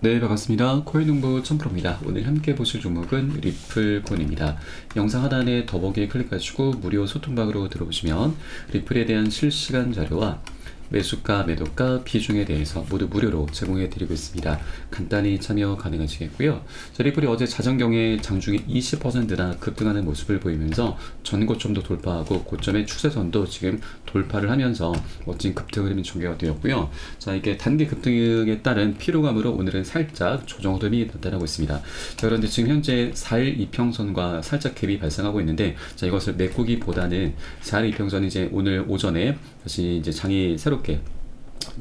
네, 반갑습니다. 코인농부 천프로입니다. 오늘 함께 보실 종목은 리플코인입니다. 영상 하단에 더보기에 클릭하시고 무료 소통방으로 들어오시면 리플에 대한 실시간 자료와 매수가, 매도가, 비중에 대해서 모두 무료로 제공해 드리고 있습니다. 간단히 참여 가능하시겠고요. 리플이 어제 자정경에 장중에 20%나 급등하는 모습을 보이면서 전고점도 돌파하고 고점의 추세선도 지금 돌파를 하면서 멋진 급등 흐름이 전개가 되었고요. 자, 이게 단기 급등에 따른 피로감으로 오늘은 살짝 조정 흐름이 나타나고 있습니다. 자, 그런데 지금 현재 4일 이평선과 살짝 갭이 발생하고 있는데, 자, 이것을 메꾸기보다는 4일 이평선이 이제 오늘 오전에 다시 이제 장이 새롭게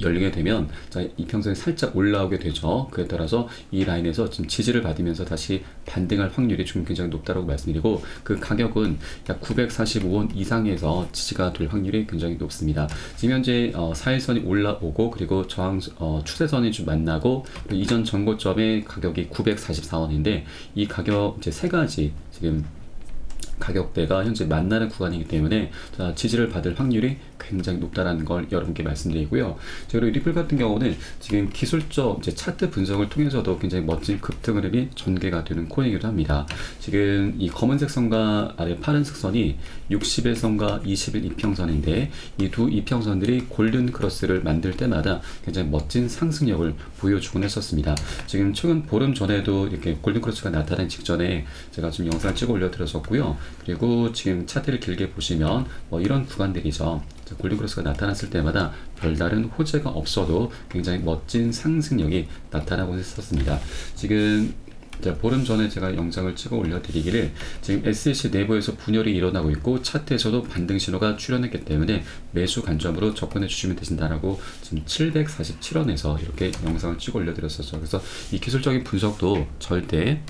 열리게 되면, 자, 이평선이 살짝 올라오게 되죠. 그에 따라서 이 라인에서 지금 지지를 받으면서 다시 반등할 확률이 좀 굉장히 높다고 말씀드리고, 그 가격은 약 945원 이상에서 지지가 될 확률이 굉장히 높습니다. 지금 현재 4일선이 올라오고, 그리고 저항 추세선이 좀 만나고, 이전 전고점의 가격이 944원인데 이 가격 이제 세 가지 지금 가격대가 현재 만나는 구간이기 때문에, 자, 지지를 받을 확률이 굉장히 높다라는 걸 여러분께 말씀드리고요. 그리고 리플 같은 경우는 지금 기술적 이제 차트 분석을 통해서도 굉장히 멋진 급등 흐름이 전개가 되는 코인이기도 합니다. 지금 이 검은색 선과 아래 파란색 선이 60일선과 20일 이평선인데, 이 두 이평선들이 골든 크로스를 만들 때마다 굉장히 멋진 상승력을 보여주곤 했었습니다. 지금 최근 보름 전에도 이렇게 골든 크로스가 나타난 직전에 제가 지금 영상을 찍어 올려드렸었고요. 그리고 지금 차트를 길게 보시면 이런 구간들이죠. 골든 크로스가 나타났을 때마다 별다른 호재가 없어도 굉장히 멋진 상승력이 나타나고 있었습니다. 지금 보름 전에 제가 영상을 찍어 올려드리기를, 지금 SEC 내부에서 분열이 일어나고 있고 차트에서도 반등 신호가 출현했기 때문에 매수 관점으로 접근해 주시면 되신다라고 지금 747원에서 이렇게 영상을 찍어 올려드렸었죠. 그래서 이 기술적인 분석도 절대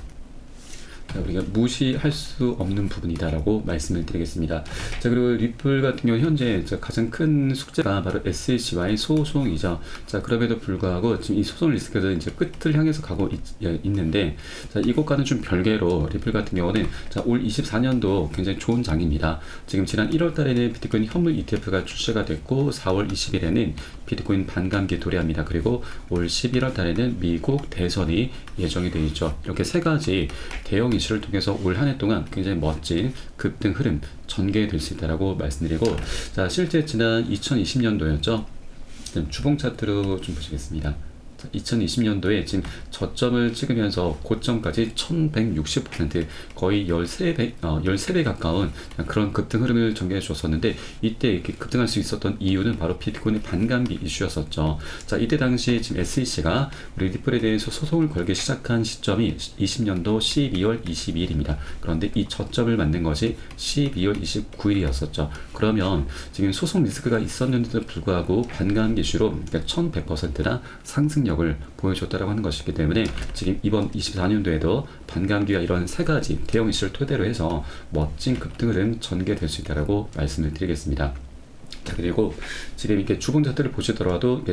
우리가 무시할 수 없는 부분이다라고 말씀을 드리겠습니다. 자, 그리고 리플 같은 경우 현재 가장 큰 숙제가 바로 SEC와의 소송이죠. 자, 그럼에도 불구하고 지금 이 소송 리스크도 이제 끝을 향해서 가고 있는데, 자, 이것과는 좀 별개로 리플 같은 경우는, 자, 올 24년도 굉장히 좋은 장입니다. 지금 지난 1월 달에는 비트코인 현물 ETF가 출시가 됐고, 4월 20일에는 비트코인 반감기 도래합니다. 그리고 올 11월 달에는 미국 대선이 예정이 되어 있죠. 이렇게 세 가지 대형 이슈를 통해서 올 한 해 동안 굉장히 멋진 급등 흐름 전개될 수 있다라고 말씀드리고, 자, 실제 지난 2020년도였죠. 주봉 차트로 좀 보시겠습니다. 2020년도에 지금 저점을 찍으면서 고점까지 1160%, 거의 13배 가까운 그런 급등 흐름을 전개해 주었었는데, 이때 이렇게 급등할 수 있었던 이유는 바로 비트코인의 반감기 이슈였었죠. 자, 이때 당시 지금 SEC가 우리 리플에 대해서 소송을 걸기 시작한 시점이 20년도 12월 22일입니다. 그런데 이 저점을 만든 것이 12월 29일이었었죠. 그러면 지금 소송 리스크가 있었는데도 불구하고 반감기 이슈로 1100%나 상승력을 보여줬다라고 하는 것이기 때문에, 지금 이번 24년도에도 반감기와 이런 세 가지 대형 이슈를 토대로 해서 멋진 급등 흐름 전개될 수 있다라고 말씀을 드리겠습니다. 자, 그리고 지금 이렇게 주봉 차트를 보시더라도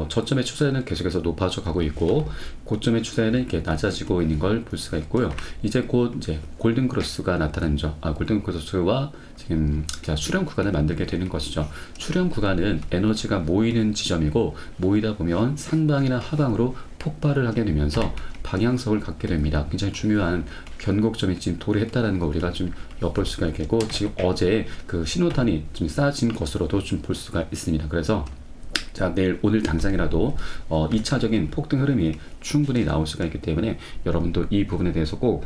저점의 추세는 계속해서 높아져 가고 있고, 고점의 추세는 이렇게 낮아지고 있는 걸 볼 수가 있고요. 이제 곧 이제 골든 크로스가 나타나죠. 골든 크로스와 지금 수렴 구간을 만들게 되는 것이죠. 수렴 구간은 에너지가 모이는 지점이고, 모이다 보면 상방이나 하방으로 폭발을 하게 되면서 방향성을 갖게 됩니다. 굉장히 중요한 변곡점이 지금 도래했다는 거 우리가 좀 엿볼 수가 있겠고, 지금 어제 그 신호탄이 좀 쌓아진 것으로도 좀 볼 수가 있습니다. 그래서 자, 오늘 당장이라도 2차적인 폭등 흐름이 충분히 나올 수가 있기 때문에 여러분도 이 부분에 대해서 꼭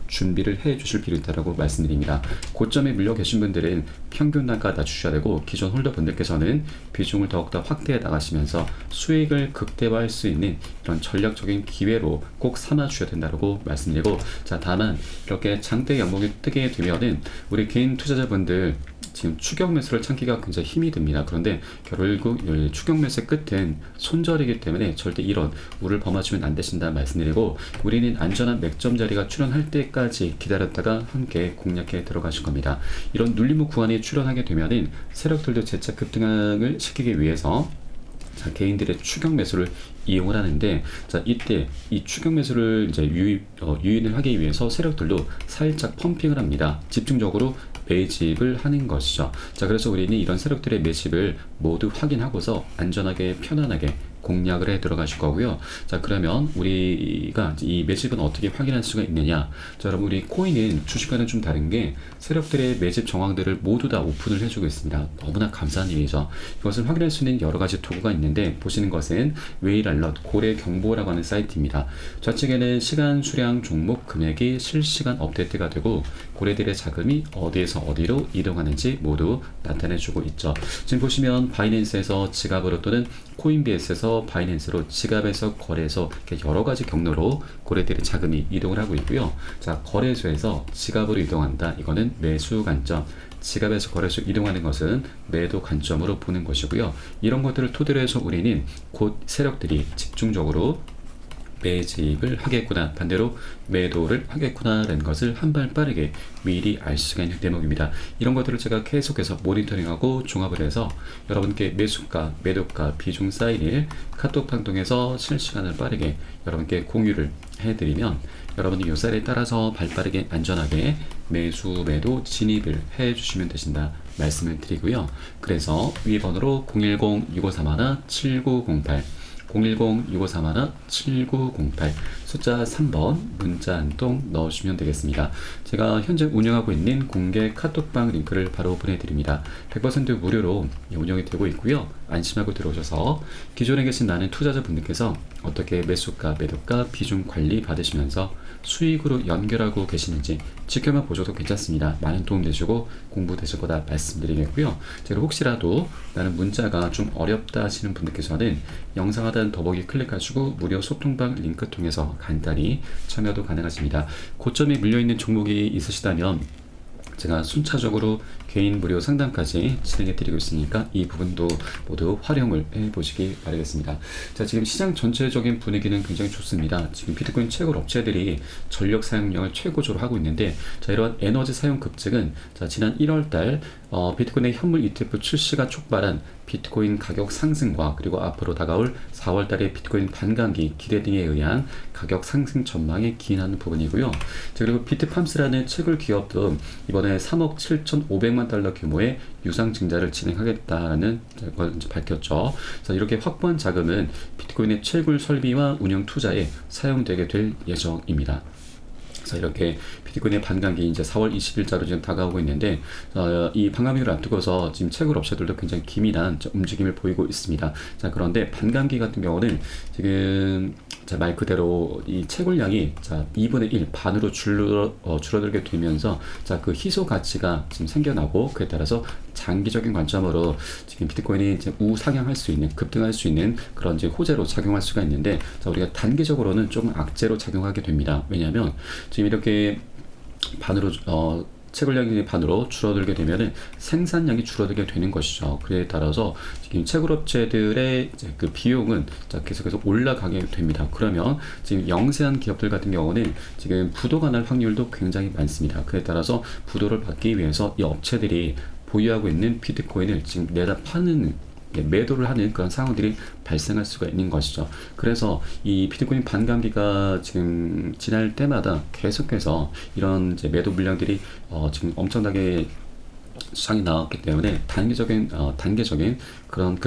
준비를 해 주실 필요 있다고 말씀드립니다. 고점에 물려 계신 분들은 평균 단가 낮추셔야 되고, 기존 홀더분들께서는 비중을 더욱더 확대해 나가시면서 수익을 극대화할 수 있는 이런 전략적인 기회로 꼭 삼아 주셔야 된다고 말씀드리고, 자, 다만 이렇게 장대 연봉이 뜨게 되면은 우리 개인 투자자분들 지금 추격 매수를 참기가 굉장히 힘이 듭니다. 그런데 결국 추격 매수의 끝은 손절이기 때문에 절대 이런 우를 범하시면 안 되신다 말씀드리고, 우리는 안전한 맥점 자리가 출현할 때까지 기다렸다가 함께 공략해 들어가실 겁니다. 이런 눌림목 구간이 출현하게 되면은 세력들도 재차 급등을 시키기 위해서, 자, 개인들의 추격 매수를 이용을 하는데, 자, 이때 이 추격 매수를 이제 유인을 하기 위해서 세력들도 살짝 펌핑을 합니다. 집중적으로 매집을 하는 것이죠. 자, 그래서 우리는 이런 세력들의 매집을 모두 확인하고서 안전하게 편안하게 공략을 해 들어가실 거고요. 자, 그러면 우리가 이 매집은 어떻게 확인할 수가 있느냐? 자, 여러분, 우리 코인은 주식과는 좀 다른 게 세력들의 매집 정황들을 모두 다 오픈을 해주고 있습니다. 너무나 감사한 일이죠. 이것을 확인할 수 있는 여러 가지 도구가 있는데, 보시는 것은 웨일 알럿 고래 경보라고 하는 사이트입니다. 좌측에는 시간, 수량, 종목, 금액이 실시간 업데이트가 되고 고래들의 자금이 어디에서 어디로 이동하는지 모두 나타내주고 있죠. 지금 보시면 바이낸스에서 지갑으로 또는 코인베이스에서 바이낸스로, 지갑에서 거래소, 이렇게 여러 가지 경로로 고래들의 자금이 이동을 하고 있고요. 자, 거래소에서 지갑으로 이동한다. 이거는 매수 관점. 지갑에서 거래소 이동하는 것은 매도 관점으로 보는 것이고요. 이런 것들을 토대로 해서 우리는 곧 세력들이 집중적으로 매집을 하겠구나, 반대로 매도를 하겠구나라는 것을 한 발 빠르게 미리 알 수가 있는 대목입니다. 이런 것들을 제가 계속해서 모니터링하고 종합을 해서 여러분께 매수가, 매도가, 비중 사인을 카톡방 통해서 실시간을 빠르게 여러분께 공유를 해드리면 여러분이 요 쌀에 따라서 발빠르게 안전하게 매수, 매도 진입을 해주시면 되신다 말씀을 드리고요. 그래서 위 번호로 010-6531-7908 010-6531-7908 숫자 3번 문자 한 통 넣어주시면 되겠습니다. 제가 현재 운영하고 있는 공개 카톡방 링크를 바로 보내드립니다. 100% 무료로 운영이 되고 있고요. 안심하고 들어오셔서 기존에 계신 많은 투자자분들께서 어떻게 매수가, 매도가, 비중 관리 받으시면서 수익으로 연결하고 계시는지 지켜만 보셔도 괜찮습니다. 많은 도움 되시고 공부 되실 거다 말씀드리겠고요. 제가 혹시라도 나는 문자가 좀 어렵다 하시는 분들께서는 영상 하단 더보기 클릭하시고 무료 소통방 링크 통해서 간단히 참여도 가능하십니다. 고점에 물려있는 종목이 있으시다면 제가 순차적으로 개인 무료 상담까지 진행해 드리고 있으니까 이 부분도 모두 활용을 해 보시기 바라겠습니다. 자, 지금 시장 전체적인 분위기는 굉장히 좋습니다. 지금 비트코인 채굴 업체들이 전력 사용량을 최고조로 하고 있는데, 자, 이러한 에너지 사용 급증은 자, 지난 1월달 비트코인의 현물 ETF 출시가 촉발한 비트코인 가격 상승과 그리고 앞으로 다가올 4월달의 비트코인 반감기 기대 등에 의한 가격 상승 전망에 기인하는 부분이고요. 자, 그리고 비트팜스라는 채굴 기업도 이번에 3억 7,500만 달러 규모의 유상 증자를 진행하겠다는 걸 이제 밝혔죠. 자, 이렇게 확보한 자금은 비트코인의 채굴 설비와 운영 투자에 사용되게 될 예정입니다. 그래서 이렇게 비트코인의 반감기 이제 4월 20일자로 지금 다가오고 있는데, 이 반감기를 앞두고서 지금 채굴 업체들도 굉장히 기민한 움직임을 보이고 있습니다. 자, 그런데 반감기 같은 경우는 지금 자, 말 그대로 이 채굴량이 자 2분의 1 반으로 줄어들게 되면서 자, 그 희소 가치가 지금 생겨나고, 그에 따라서 장기적인 관점으로 지금 비트코인이 이제 우상향할 수 있는, 급등할 수 있는 그런 이제 호재로 작용할 수가 있는데, 자, 우리가 단기적으로는 조금 악재로 작용하게 됩니다. 왜냐하면 지금 이렇게 반으로 채굴량이 반으로 줄어들게 되면은 생산량이 줄어들게 되는 것이죠. 그에 따라서 지금 채굴업체들의 이제 그 비용은 자, 계속해서 올라가게 됩니다. 그러면 지금 영세한 기업들 같은 경우는 지금 부도가 날 확률도 굉장히 많습니다. 그에 따라서 부도를 받기 위해서 이 업체들이 보유하고 있는 비트코인을 지금 내다 파는, 매도를 하는 그런 상황들이 발생할 수가 있는 것이죠. 그래서 이 비트코인 반감기가 지금 지날 때마다 계속해서 이런 이제 매도 물량들이 지금 엄청나게 수상이 나왔기 때문에 단계적인 그런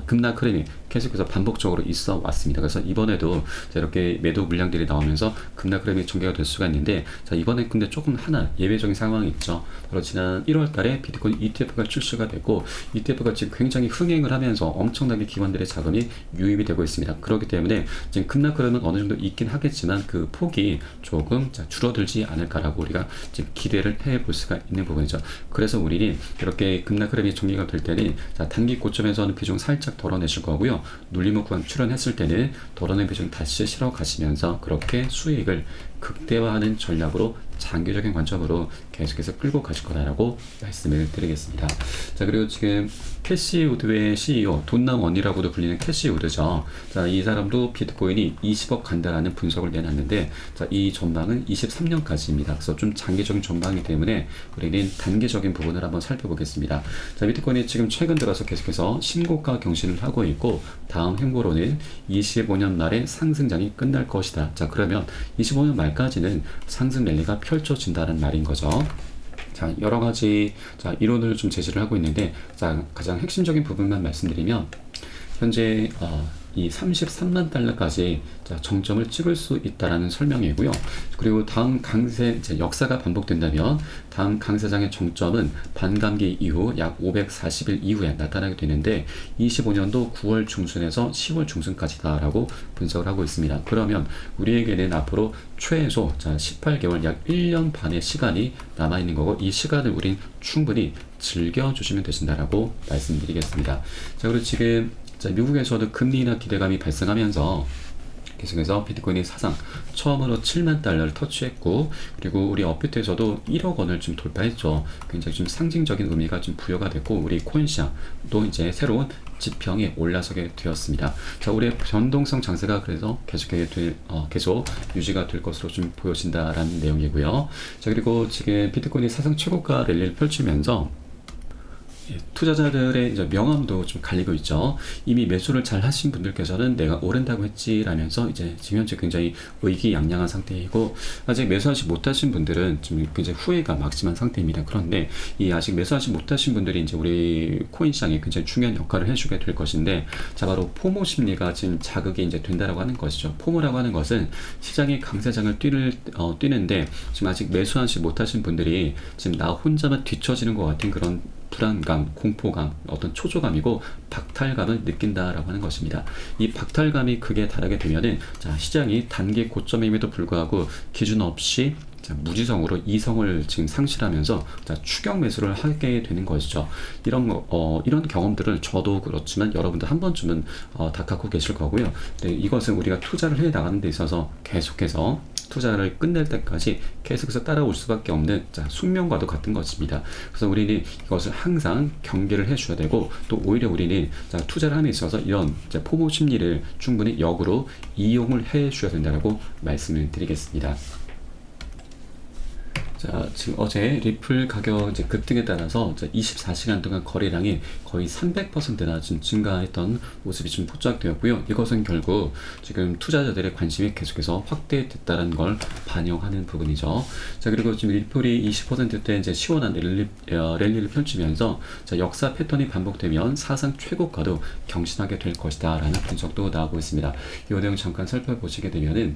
급락 흐름이 계속해서 반복적으로 있어 왔습니다. 그래서 이번에도 이렇게 매도 물량들이 나오면서 급락 흐름이 전개가 될 수가 있는데, 자, 이번에 근데 조금 하나 예외적인 상황이 있죠. 바로 지난 1월 달에 비트코인 ETF가 출시가 되고, ETF가 지금 굉장히 흥행을 하면서 엄청나게 기관들의 자금이 유입이 되고 있습니다. 그렇기 때문에 지금 급락 흐름은 어느 정도 있긴 하겠지만 그 폭이 조금 줄어들지 않을까라고 우리가 지금 기대를 해볼 수가 있는 부분이죠. 그래서 우리는 이렇게 급락 흐름이 전개가 될 때는 자, 단기 고점에서는 비중 살짝 덜어내실 거고요. 눌림목 구간 출현했을 때는 덜어낸 비중 다시 실어 가시면서 그렇게 수익을 극대화하는 전략으로 장기적인 관점으로 계속해서 끌고 가실 거다라고 말씀을 드리겠습니다. 자, 그리고 지금 캐시 우드의 CEO 돈남 원이라고도 불리는 캐시 우드죠. 자, 이 사람도 비트코인이 20억 간다라는 분석을 내놨는데, 자, 이 전망은 23년까지입니다. 그래서 좀 장기적인 전망이기 때문에 우리는 단기적인 부분을 한번 살펴보겠습니다. 자, 비트코인이 지금 최근 들어서 계속해서 신고가 경신을 하고 있고, 다음 행보로는 25년 말에 상승장이 끝날 것이다. 자, 그러면 25년 말까지는 상승 랠리가 펼쳐진다는 말인 거죠. 자, 여러 가지 이론을 좀 제시를 하고 있는데, 자, 가장 핵심적인 부분만 말씀드리면, 현재 이 33만 달러까지 정점을 찍을 수 있다라는 설명이고요. 그리고 다음 강세 이제 역사가 반복된다면 다음 강세장의 정점은 반감기 이후 약 540일 이후에 나타나게 되는데 25년도 9월 중순에서 10월 중순까지다라고 분석을 하고 있습니다. 그러면 우리에게는 앞으로 최소 18개월 약 1년 반의 시간이 남아있는 거고 이 시간을 우린 충분히 즐겨주시면 되신다라고 말씀드리겠습니다. 자, 그리고 지금 미국에서도 금리 인하 기대감이 발생하면서 계속해서 비트코인이 사상 처음으로 7만 달러를 터치했고 그리고 우리 업비트에서도 1억 원을 좀 돌파했죠. 굉장히 좀 상징적인 의미가 좀 부여가 됐고 우리 코인 시장도 이제 새로운 지평에 올라서게 되었습니다. 자, 우리의 변동성 장세가 그래서 계속 유지가 될 것으로 좀 보여진다라는 내용이고요. 자, 그리고 지금 비트코인이 사상 최고가 랠리를 펼치면서 투자자들의 이제 명함도 좀 갈리고 있죠. 이미 매수를 잘 하신 분들께서는 내가 오른다고 했지라면서 이제 지금 현재 굉장히 의기양양한 상태이고 아직 매수하지 못하신 분들은 좀 굉장히 후회가 막심한 상태입니다. 그런데 이 아직 매수하지 못하신 분들이 이제 우리 코인 시장에 굉장히 중요한 역할을 해주게 될 것인데 자, 바로 포모 심리가 지금 자극이 이제 된다라고 하는 것이죠. 포모라고 하는 것은 시장의 강세장을 뛰는데 지금 아직 매수하지 못하신 분들이 지금 나 혼자만 뒤처지는 것 같은 그런 불안감, 공포감, 어떤 초조감이고 박탈감을 느낀다라고 하는 것입니다. 이 박탈감이 극에 달하게 되면은 시장이 단기 고점임에도 불구하고 기준 없이 무지성으로 이성을 지금 상실하면서 추격 매수를 하게 되는 것이죠. 이런 경험들을 저도 그렇지만 여러분들 한 번쯤은 다 갖고 계실 거고요. 네, 이것은 우리가 투자를 해 나가는 데 있어서 계속해서 투자를 끝낼 때까지 계속해서 따라올 수밖에 없는 숙명과도 같은 것입니다. 그래서 우리는 이것을 항상 경계를 해줘야 되고 또 오히려 우리는 투자를 함에 있어서 이런 포모 심리를 충분히 역으로 이용을 해줘야 된다고 말씀을 드리겠습니다. 자, 지금 어제 리플 가격 이제 급등에 따라서 24시간 동안 거래량이 거의 300%나 좀 증가했던 모습이 좀 포착되었고요. 이것은 결국 지금 투자자들의 관심이 계속해서 확대됐다는 걸 반영하는 부분이죠. 자, 그리고 지금 리플이 20%대 이제 시원한 랠리를 펼치면서 역사 패턴이 반복되면 사상 최고가도 경신하게 될 것이다라는 분석도 나오고 있습니다. 이 내용 잠깐 살펴보시게 되면은.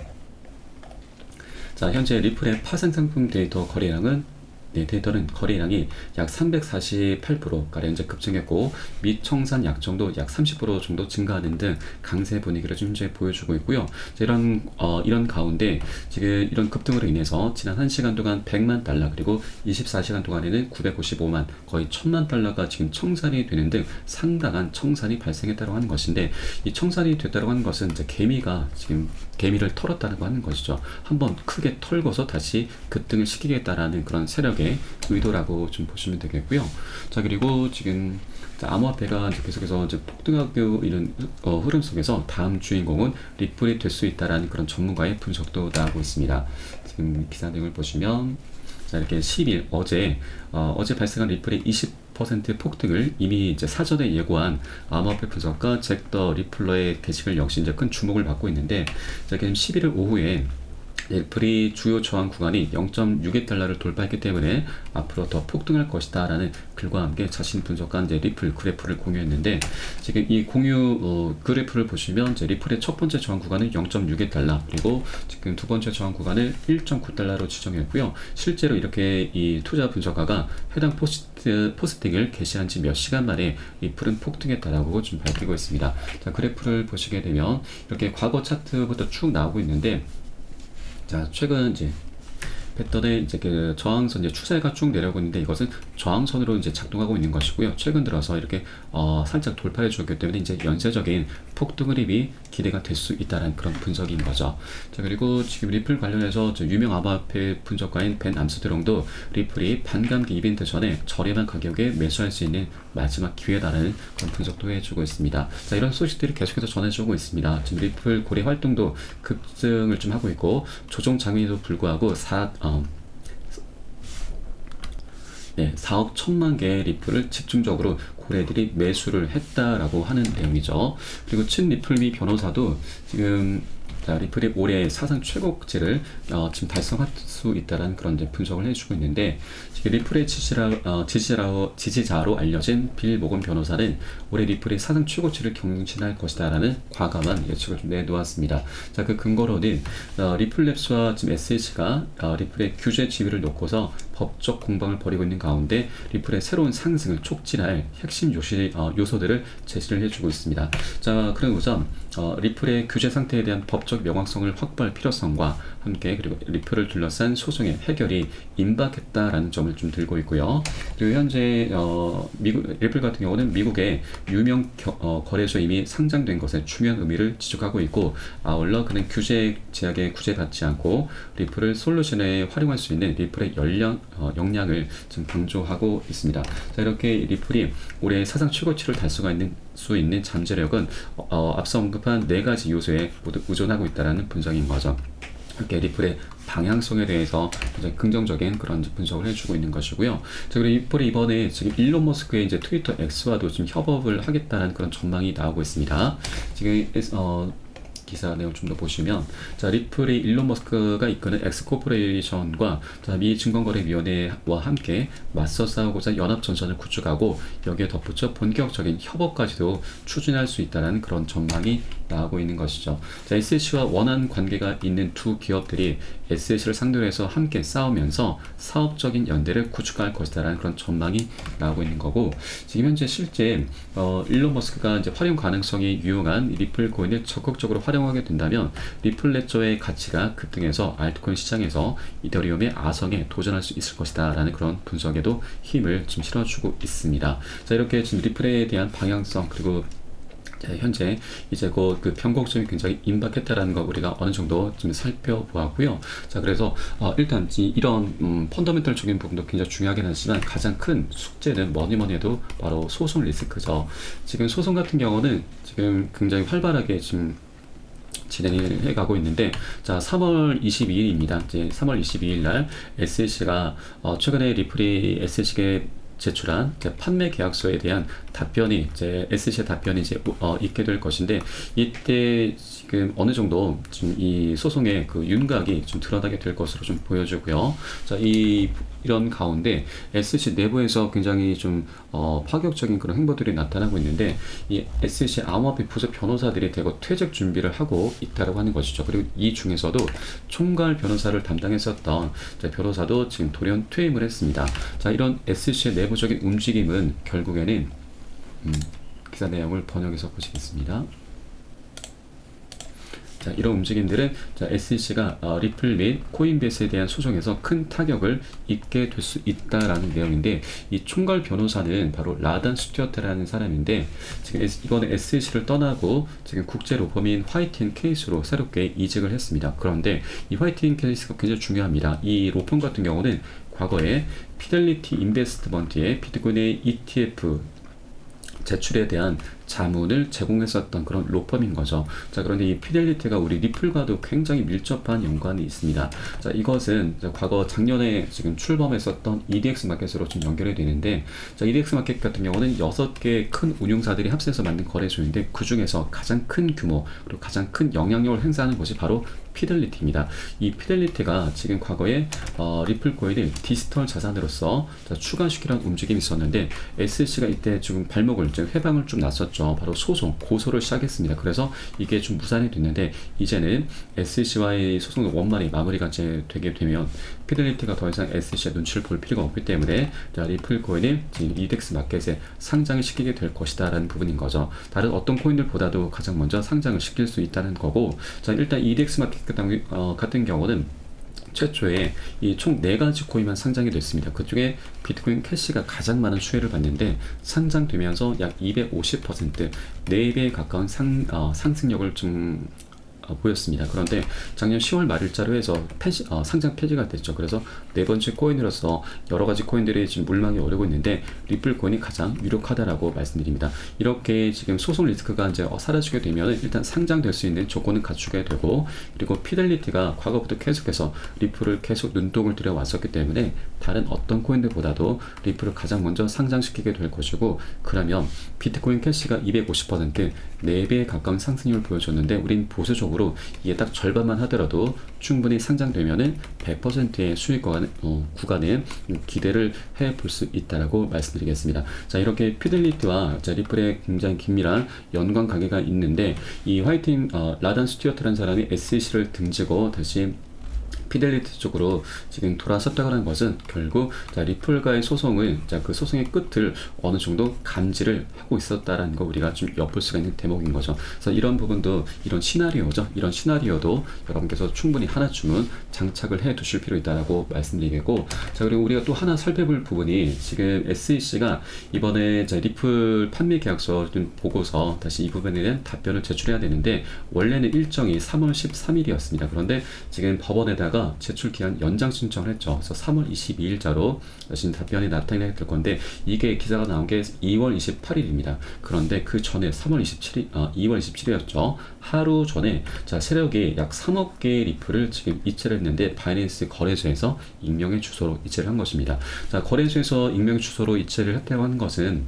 자, 현재 리플의 파생 상품 데이터는 거래량이 약 348%가량 이제 급증했고 및 청산 약정도 약 30% 정도 증가하는 등 강세 분위기를 현재 보여주고 있고요. 이런 가운데 지금 이런 급등으로 인해서 지난 1시간 동안 100만 달러 그리고 24시간 동안에는 955만 거의 1000만 달러가 지금 청산이 되는 등 상당한 청산이 발생했다고 하는 것인데 이 청산이 됐다고 하는 것은 이제 개미를 털었다고 하는 것이죠. 한번 크게 털고서 다시 급등을 시키겠다라는 그런 세력의 의도라고 좀 보시면 되겠고요. 자, 그리고 지금 암호화폐가 계속해서 폭등하고 이런 흐름 속에서 다음 주인공은 리플이 될 수 있다라는 그런 전문가의 분석도 나오고 있습니다. 지금 기사 내용을 보시면 이렇게 10일 어제 발생한 리플의 20% 폭등을 이미 이제 사전에 예고한 암호화폐 분석가 잭 더 리플러의 게시글 역시 이제 큰 주목을 받고 있는데 지금 11일 오후에 리플이 주요 저항 구간이 0.61달러를 돌파했기 때문에 앞으로 더 폭등할 것이다 라는 글과 함께 자신 분석한 이제 리플 그래프를 공유했는데 지금 이 공유 그래프를 보시면 이제 리플의 첫 번째 저항 구간은 0.61달러 그리고 지금 두 번째 저항 구간을 1.9달러로 지정했고요. 실제로 이렇게 이 투자 분석가가 해당 포스팅을 게시한 지 몇 시간 만에 리플은 폭등했다라고 좀 밝히고 있습니다. 자, 그래프를 보시게 되면 이렇게 과거 차트부터 쭉 나오고 있는데 자, 최근 이제 패턴의 이제 그 저항선 추세가 쭉 내려오고 있는데 이것은 저항선으로 이제 작동하고 있는 것이고요. 최근 들어서 이렇게 살짝 돌파해 주었기 때문에 이제 연쇄적인 폭등 흐름이 기대가 될 수 있다는 그런 분석인 거죠. 자, 그리고 지금 리플 관련해서 유명 암호화폐 분석가인 벤 암스트롱도 리플이 반감기 이벤트 전에 저렴한 가격에 매수할 수 있는 마지막 기회다라는 그런 분석도 해주고 있습니다. 자, 이런 소식들이 계속해서 전해주고 있습니다. 지금 리플 고래 활동도 급증을 좀 하고 있고 조정 장면에도 불구하고 4억 1000만 개의 리플을 집중적으로 고래들이 매수를 했다라고 하는 내용이죠. 그리고 친 리플미 변호사도 지금 자, 리플이 올해 사상 최고치를 지금 달성할 수 있다는 그런 이제 분석을 해주고 있는데, 지금 리플의 지지자로 알려진 빌 모건 변호사는 올해 리플이 사상 최고치를 경신할 것이다라는 과감한 예측을 좀 내놓았습니다. 자, 그 근거로는 리플랩스와 지금 SEC가 리플의 규제 지위를 놓고서 법적 공방을 벌이고 있는 가운데 리플의 새로운 상승을 촉진할 핵심 요소들을 제시를 해주고 있습니다. 자, 그런 우선 리플의 규제 상태에 대한 법적 명확성을 확보할 필요성과 함께, 그리고 리플을 둘러싼 소송의 해결이 임박했다라는 점을 좀 들고 있고요. 그리고 현재 리플 같은 경우는 미국의 유명 거래소에 이미 상장된 것에 중요한 의미를 지적하고 있고, 아울러 그는 규제 제약에 구제받지 않고 리플을 솔루션에 활용할 수 있는 리플의 역량을 지금 강조하고 있습니다. 자, 이렇게 리플이 올해 사상 최고치를 달성할 수 있는 잠재력은 앞서 언급한 4가지 요소에 모두 의존하고 있다는 분석인 거죠. 이렇게 리플의 방향성에 대해서 굉장히 긍정적인 그런 분석을 해주고 있는 것이고요. 자, 그리고 리플이 이번에 지금 일론 머스크의 이제 트위터 X와도 지금 협업을 하겠다는 그런 전망이 나오고 있습니다. 지금 기사 내용 좀 더 보시면, 자, 리플이 일론 머스크가 이끄는 엑스코퍼레이션과 미 증권거래위원회와 함께 맞서 싸우고자 연합전선을 구축하고, 여기에 덧붙여 본격적인 협업까지도 추진할 수 있다는 그런 전망이 나오고 있는 것이죠. 자, SEC와 원한 관계가 있는 두 기업들이 SEC를 상대로 해서 함께 싸우면서 사업적인 연대를 구축할 것이다라는 그런 전망이 나오고 있는 거고, 지금 현재 실제 일론 머스크가 이제 활용 가능성이 유용한 리플 코인을 적극적으로 활용하게 된다면 리플 레저의 가치가 급등해서 알트코인 시장에서 이더리움의 아성에 도전할 수 있을 것이다라는 그런 분석에도 힘을 좀 실어주고 있습니다. 자, 이렇게 지금 리플에 대한 방향성, 그리고 현재 이제 그 변곡점이 굉장히 임박했다라는 거 우리가 어느 정도 좀 살펴보았고요. 자, 그래서 일단 이런 펀더멘털적인 부분도 굉장히 중요하긴 하지만 가장 큰 숙제는 뭐니 해도 바로 소송 리스크죠. 지금 소송 같은 경우는 지금 굉장히 활발하게 지금 진행을 해가고 있는데, 자, 3월 22일입니다. 이제 3월 22일 날 SEC가 최근에 리플이 SEC에 제출한 판매 계약서에 대한 답변이 이제 SEC의 답변이 이제 있게 될 것인데, 이때 지금 어느 정도 지금 이 소송의 그 윤곽이 좀 드러나게 될 것으로 좀 보여지고요. 자, 이런 가운데 SEC 내부에서 굉장히 좀 파격적인 그런 행보들이 나타나고 있는데, 이 SEC 암호화폐 부서 변호사들이 대거 퇴직 준비를 하고 있다고 하는 것이죠. 그리고 이 중에서도 총괄 변호사를 담당했었던 변호사도 지금 돌연 퇴임을 했습니다. 자, 이런 SEC의 내부적인 움직임은 결국에는 기사 내용을 번역해서 보시겠습니다. 자, 이런 움직임들은 SEC가 리플 및 코인베이스에 대한 소송에서 큰 타격을 입게 될 수 있다라는 내용인데, 이 총괄 변호사는 바로 라단 스튜어트라는 사람인데, 지금 이번에 SEC를 떠나고 지금 국제 로펌인 화이트 앤 케이스로 새롭게 이직을 했습니다. 그런데 이 화이트 앤 케이스가 굉장히 중요합니다. 이 로펌 같은 경우는 과거에 피델리티 인베스트먼트의 비트코인의 ETF 제출에 대한 자문을 제공했었던 그런 로펌인 거죠. 자, 그런데 이 피델리티가 우리 리플과도 굉장히 밀접한 연관이 있습니다. 자, 이것은 과거 작년에 지금 출범했었던 EDX 마켓으로 좀 연결이 되는데, 자, EDX 마켓 같은 경우는 6개 큰 운용사들이 합세해서 만든 거래소인데, 그 중에서 가장 큰 규모 그리고 가장 큰 영향력을 행사하는 것이 바로 피델리티입니다. 이 피델리티가 지금 과거에 리플 코인을 디지털 자산으로서 추가시키려는 움직임이 있었는데, SEC가 이때 지금 발목을 회방을 좀 났었죠. 바로 고소를 시작했습니다. 그래서 이게 좀 무산이 됐는데, 이제는 SEC와의 소송 원만히 마무리가 이제 되게 되면 피델리티가 더 이상 SEC의 눈치를 볼 필요가 없기 때문에 리플 코인을 지금 EDX 마켓에 상장을 시키게 될 것이다 라는 부분인 거죠. 다른 어떤 코인들보다도 가장 먼저 상장을 시킬 수 있다는 거고, 자, 일단 EDX 마켓 같은 경우는 최초에 이 총 4가지 코인만 상장이 됐습니다. 그중에 비트코인 캐시가 가장 많은 수혜를 받는데, 상장되면서 약 250%, 4배에 가까운 상승력을 좀 보였습니다. 그런데 작년 10월 말일자로 해서 상장 폐지가 됐죠. 그래서 4번째 코인으로서 여러 가지 코인들이 지금 물망에 오르고 있는데, 리플 코인이 가장 유력하다라고 말씀드립니다. 이렇게 지금 소송 리스크가 이제 사라지게 되면 일단 상장될 수 있는 조건은 갖추게 되고, 그리고 피델리티가 과거부터 계속해서 리플을 계속 눈독을 들여왔었기 때문에 다른 어떤 코인들보다도 리플을 가장 먼저 상장시키게 될 것이고, 그러면 비트코인 캐시가 250%, 4배에 가까운 상승률을 보여줬는데, 우린 보수적으로 경우로 이게 딱 절반만 하더라도 충분히 상장되면은 100%의 수익 구간에 기대를 해볼 수 있다라고 말씀드리겠습니다. 자, 이렇게 피델리티와 리플의 굉장히 긴밀한 연관 관계가 있는데, 이 라단 스튜어트라는 사람이 SEC를 등지고 다시 피델리티 쪽으로 지금 돌아섰다고 하는 것은 결국 리플과의 소송을 그 소송의 끝을 어느 정도 감지를 하고 있었다라는 거 우리가 좀 엿볼 수가 있는 대목인 거죠. 그래서 이런 부분도 이런 시나리오죠. 이런 시나리오도 여러분께서 충분히 하나쯤은 장착을 해 두실 필요 있다라고 말씀드리겠고, 자, 그리고 우리가 또 하나 살펴볼 부분이 지금 SEC가 이번에 리플 판매 계약서 보고서 다시 이 부분에 대한 답변을 제출해야 되는데, 원래는 일정이 3월 13일이었습니다. 그런데 지금 법원에다가 제출 기한 연장 신청을 했죠. 그래서 3월 22일자로 다시 답변이 나타나게 될 건데, 이게 기사가 나온 게 2월 28일입니다. 그런데 그 전에 2월 27일이었죠. 하루 전에 세력이 약 3억 개의 리플을 지금 이체를 했는데, 바이낸스 거래소에서 익명의 주소로 이체를 한 것입니다. 자, 거래소에서 익명 주소로 이체를 했다고 하는 것은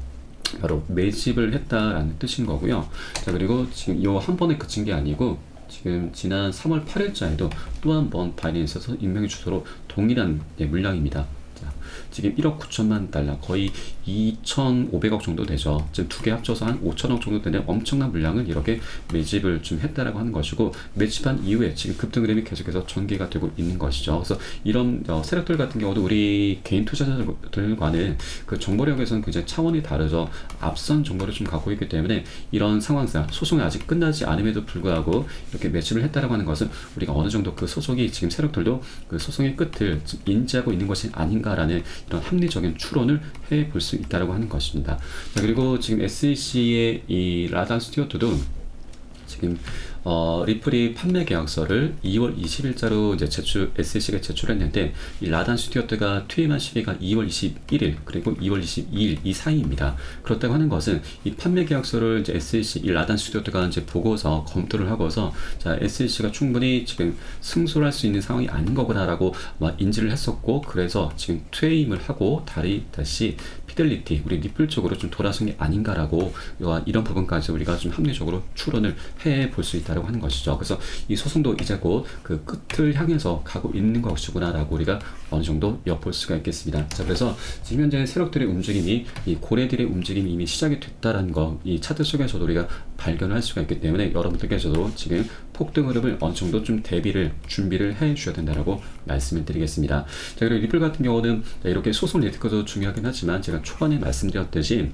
바로 매집을 했다라는 뜻인 거고요. 자, 그리고 지금 이 한 번에 그친 게 아니고, 지금 지난 3월 8일자에도 또 한 번 바이낸스에서 익명의 주소로 동일한 물량입니다. 자, 지금 1억 9천만 달러, 거의 2,500억 정도 되죠. 지금 두 개 합쳐서 한 5천억 정도 되는 엄청난 물량을 이렇게 매집을 좀 했다라고 하는 것이고, 매집한 이후에 지금 급등 흐름이 계속해서 전개가 되고 있는 것이죠. 그래서 이런 세력들 같은 경우도 우리 개인 투자자들과는 그 정보력에서는 굉장히 차원이 다르죠. 앞선 정보를 좀 갖고 있기 때문에 이런 상황상 소송이 아직 끝나지 않음에도 불구하고 이렇게 매집을 했다라고 하는 것은 우리가 어느 정도 그 소송이 지금 세력들도 그 소송의 끝을 인지하고 있는 것이 아닌가라는 이런 합리적인 추론을 해볼 수 있다라고 하는 것입니다. 자, 그리고 지금 SEC의 이 라단 스튜어트도 지금 리플이 판매 계약서를 2월 20일자로 이제 SEC가 제출했는데, 이 라단 스튜어트가 퇴임한 시기가 2월 21일 그리고 2월 22일 이 사이입니다. 그렇다고 하는 것은 이 판매 계약서를 이제 SEC 이 라단 스튜어트가 이제 보고서 검토를 하고서, 자, SEC가 충분히 지금 승소할 수 있는 상황이 아닌 거구나라고 인지를 했었고, 그래서 지금 퇴임을 하고 다시 피델리티 우리 리플 쪽으로 좀 돌아선 게 아닌가라고 이런 부분까지 우리가 좀 합리적으로 추론을 해 볼 수 있다고 하는 것이죠. 그래서 이 소송도 이제 곧 그 끝을 향해서 가고 있는 것이구나라고 우리가 어느 정도 엿볼 수가 있겠습니다. 자, 그래서 지금 현재 세력들의 움직임이, 이 고래들의 움직임이 이미 시작이 됐다라는 거, 이 차트 속에서도 우리가 발견을 할 수가 있기 때문에 여러분들께서도 지금 폭등 흐름을 어느 정도 좀 준비를 해 주셔야 된다라고 말씀을 드리겠습니다. 자, 그리고 리플 같은 경우는 이렇게 소송 리스크도 중요하긴 하지만, 제가 초반에 말씀드렸듯이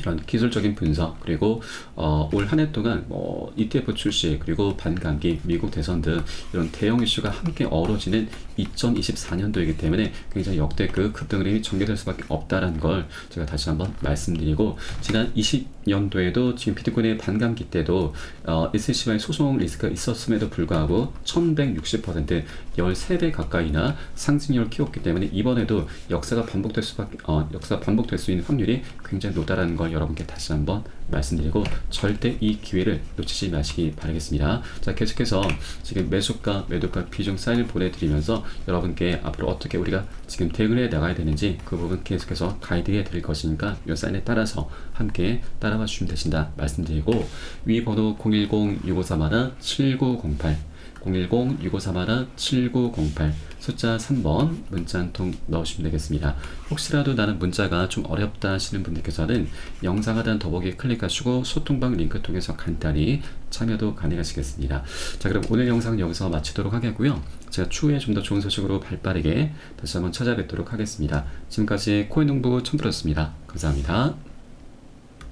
이런 기술적인 분석, 그리고 올 한 해 동안 ETF 출시, 그리고 반감기, 미국 대선 등 이런 대형 이슈가 함께 어우러지는 2024년도이기 때문에 굉장히 역대급 급등 흐름이 전개될 수밖에 없다라는 걸 제가 다시 한번 말씀드리고, 지난 20년도에도 지금 비트코인의 반감기 때도 SEC와의 소송 리스크가 있었음에도 불구하고 1160% 13배 가까이나 상승률을 키웠기 때문에 이번에도 역사가 반복될 수 있는 확률이 굉장히 높다라는 걸 여러분께 다시 한번 말씀드리고, 절대 이 기회를 놓치지 마시기 바라겠습니다. 자, 계속해서 지금 매수가, 매도가 비중 사인을 보내드리면서 여러분께 앞으로 어떻게 우리가 지금 대응을 해 나가야 되는지 그 부분 계속해서 가이드해 드릴 것이니까 이 사인에 따라서 함께 따라와 주시면 되신다 말씀드리고, 위 번호 010-6531-7908 010-6531-7908 숫자 3번 문자 한 통 넣으시면 되겠습니다. 혹시라도 나는 문자가 좀 어렵다 하시는 분들께서는 영상 하단 더보기 클릭하시고 소통방 링크 통해서 간단히 참여도 가능하시겠습니다. 자, 그럼 오늘 영상 여기서 마치도록 하겠고요. 제가 추후에 좀 더 좋은 소식으로 발빠르게 다시 한번 찾아뵙도록 하겠습니다. 지금까지 코인농부 첨프였습니다. 감사합니다.